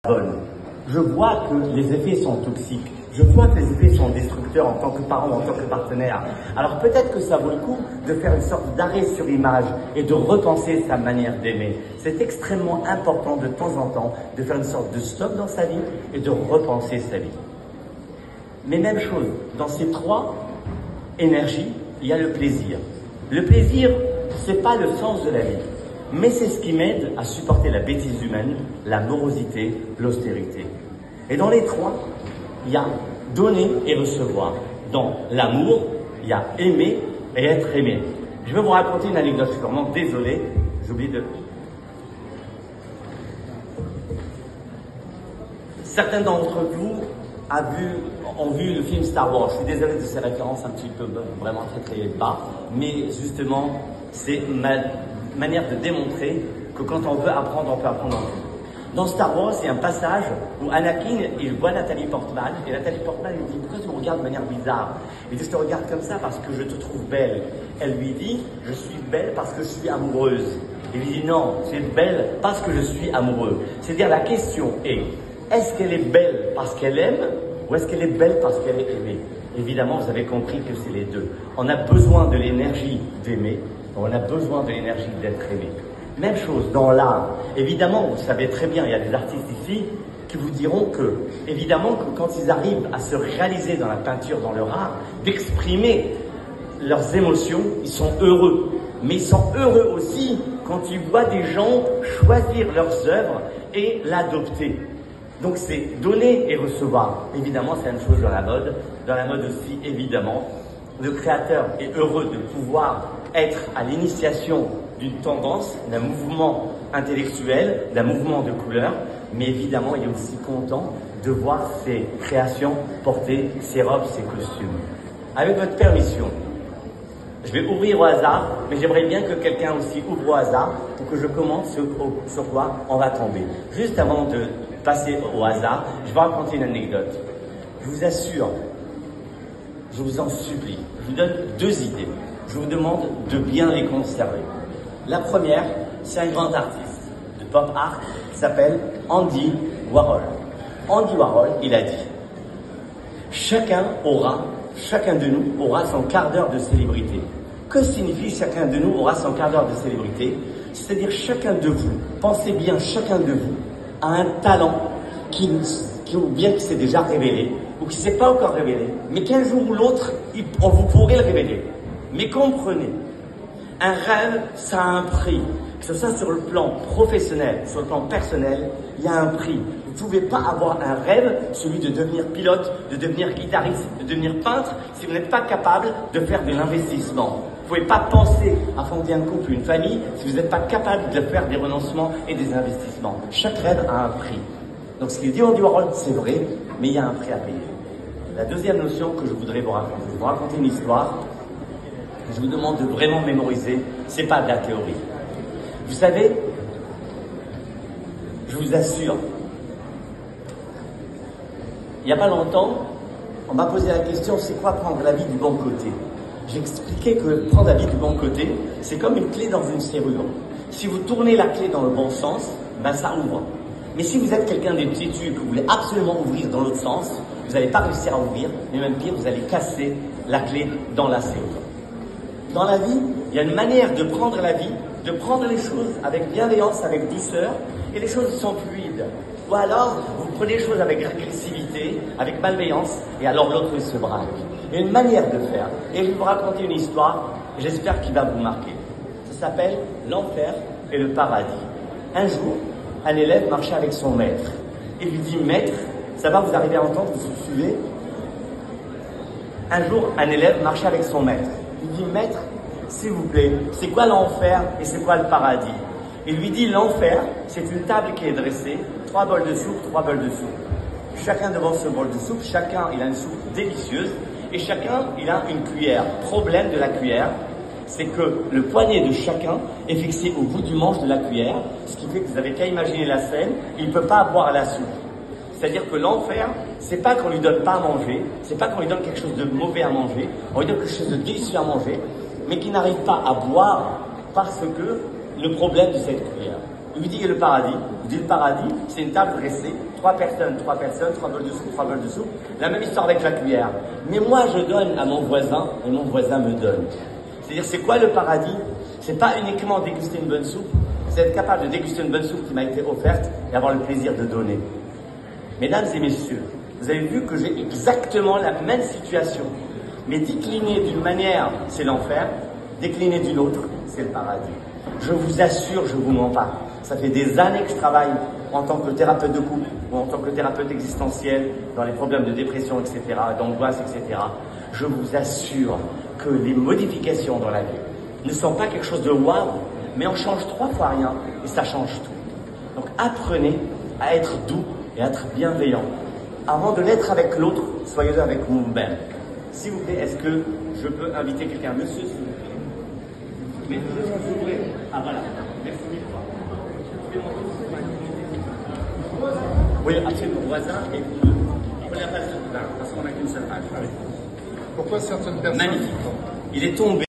bonne. Je vois que les effets sont toxiques. Je vois que les effets sont destructeurs en tant que parent, en tant que partenaire. Alors peut-être que ça vaut le coup de faire une sorte d'arrêt sur image et de repenser sa manière d'aimer. C'est extrêmement important de temps en temps de faire une sorte de stop dans sa vie et de repenser sa vie. Mais même chose, dans ces trois énergies, il y a le plaisir. Le plaisir, c'est pas le sens de la vie, mais c'est ce qui m'aide à supporter la bêtise humaine, la morosité, l'austérité. Et dans les trois, il y a donner et recevoir. Dans l'amour, il y a aimer et être aimé. Je vais vous raconter une anecdote, je suis vraiment désolé, j'oublie de... Certains d'entre vous ont vu le film Star Wars. Je suis désolé de ces références un petit peu vraiment très bas, mais justement, c'est ma manière de démontrer que quand on veut apprendre, on peut apprendre en tout. Dans Star Wars, il y a un passage où Anakin, il voit Nathalie Portman, et Nathalie Portman lui dit « Pourquoi tu me regardes de manière bizarre ?» Il dit « Je te regarde comme ça parce que je te trouve belle. » Elle lui dit « Je suis belle parce que je suis amoureuse. » Il lui dit « Non, tu es belle parce que je suis amoureux. » C'est-à-dire la question est, est-ce qu'elle est belle parce qu'elle aime ou est-ce qu'elle est belle parce qu'elle est aimée? Évidemment, vous avez compris que c'est les deux. On a besoin de l'énergie d'aimer, on a besoin de l'énergie d'être aimé. Même chose dans l'art. Évidemment, vous savez très bien, il y a des artistes ici qui vous diront que, évidemment, que quand ils arrivent à se réaliser dans la peinture, dans leur art, d'exprimer leurs émotions, ils sont heureux. Mais ils sont heureux aussi quand ils voient des gens choisir leurs œuvres et l'adopter. Donc c'est donner et recevoir. Évidemment, c'est la même chose dans la mode. Dans la mode aussi, évidemment, le créateur est heureux de pouvoir être à l'initiation d'une tendance, d'un mouvement intellectuel, d'un mouvement de couleur, mais évidemment, il est aussi content de voir ses créations porter ses robes, ses costumes. Avec votre permission, je vais ouvrir au hasard, mais j'aimerais bien que quelqu'un aussi ouvre au hasard pour que je commente sur quoi on va tomber. Juste avant de passer au hasard, je vais raconter une anecdote. Je vous assure, je vous en supplie, je vous donne deux idées. Je vous demande de bien les conserver. La première, c'est un grand artiste de pop art qui s'appelle Andy Warhol. Andy Warhol, il a dit « Chacun de nous aura son quart d'heure de célébrité. » Que signifie chacun de nous aura son quart d'heure de célébrité? C'est-à-dire chacun de vous, pensez bien, chacun de vous a un talent ou bien qui s'est déjà révélé, ou qui ne s'est pas encore révélé, mais qu'un jour ou l'autre, vous pourrez le révéler. Mais comprenez, un rêve, ça a un prix. Que ce soit sur le plan professionnel, sur le plan personnel, il y a un prix. Vous ne pouvez pas avoir un rêve, celui de devenir pilote, de devenir guitariste, de devenir peintre, si vous n'êtes pas capable de faire de l'investissement. Vous ne pouvez pas penser à fonder un couple, une famille, si vous n'êtes pas capable de faire des renoncements et des investissements. Chaque rêve a un prix. Donc ce qu'il dit Andy Warhol, c'est vrai, mais il y a un prix à payer. La deuxième notion que je voudrais vous raconter, je vais vous raconter une histoire. Je vous demande de vraiment mémoriser, c'est pas de la théorie. Vous savez, je vous assure, il n'y a pas longtemps, on m'a posé la question, c'est quoi prendre la vie du bon côté? J'ai expliqué que prendre la vie du bon côté, c'est comme une clé dans une serrure. Si vous tournez la clé dans le bon sens, ben ça ouvre. Mais si vous êtes quelqu'un de têtu, que vous voulez absolument ouvrir dans l'autre sens, vous n'allez pas réussir à ouvrir, mais même pire, vous allez casser la clé dans la serrure. Dans la vie, il y a une manière de prendre la vie, de prendre les choses avec bienveillance, avec douceur, et les choses sont fluides. Ou alors, vous prenez les choses avec agressivité, avec malveillance, et alors l'autre il se braque. Il y a une manière de faire. Et je vais vous raconter une histoire, j'espère qu'il va vous marquer. Ça s'appelle l'enfer et le paradis. Un jour, un élève marchait avec son maître. Il lui dit, maître, ça va, vous arrivez à entendre, vous suivez? Un jour, un élève marchait avec son maître. Il dit, maître, s'il vous plaît, c'est quoi l'enfer et c'est quoi le paradis? Il lui dit, l'enfer, c'est une table qui est dressée, 3 bols de soupe, 3 bols de soupe. Chacun devant ce bol de soupe, chacun, il a une soupe délicieuse et chacun, il a une cuillère. Problème de la cuillère, c'est que le poignet de chacun est fixé au bout du manche de la cuillère, ce qui fait que vous n'avez qu'à imaginer la scène, il ne peut pas boire la soupe. C'est-à-dire que l'enfer, c'est pas qu'on lui donne pas à manger, c'est pas qu'on lui donne quelque chose de mauvais à manger, on lui donne quelque chose de délicieux à manger, mais qui n'arrive pas à boire parce que le problème de cette cuillère. Il vous dit que le paradis, il dit le paradis, c'est une table dressée, 3 personnes, 3 bols de soupe, 3 bols de soupe. La même histoire avec la cuillère. Mais moi, je donne à mon voisin et mon voisin me donne. C'est-à-dire, c'est quoi le paradis? C'est pas uniquement déguster une bonne soupe, c'est être capable de déguster une bonne soupe qui m'a été offerte et avoir le plaisir de donner. Mesdames et messieurs, vous avez vu que j'ai exactement la même situation. Mais décliné d'une manière, c'est l'enfer. Décliné d'une autre, c'est le paradis. Je vous assure, je vous mens pas. Ça fait des années que je travaille en tant que thérapeute de couple ou en tant que thérapeute existentiel dans les problèmes de dépression, etc., d'angoisse, etc. Je vous assure que les modifications dans la vie ne sont pas quelque chose de waouh, mais on change 3 fois rien et ça change tout. Donc apprenez à être doux et à être bienveillant. Avant de l'être avec l'autre, soyez-le avec vous-même. S'il vous plaît, est-ce que je peux inviter quelqu'un? Monsieur, s'il vous plaît. Mais s'il vous plaît. Ah voilà. Merci mille fois. Oui, absolument. Voisin et vous deux. Prenez la place de là, parce qu'on n'a qu'une seule page. Pourquoi certaines personnes... Magnifique. Il est tombé.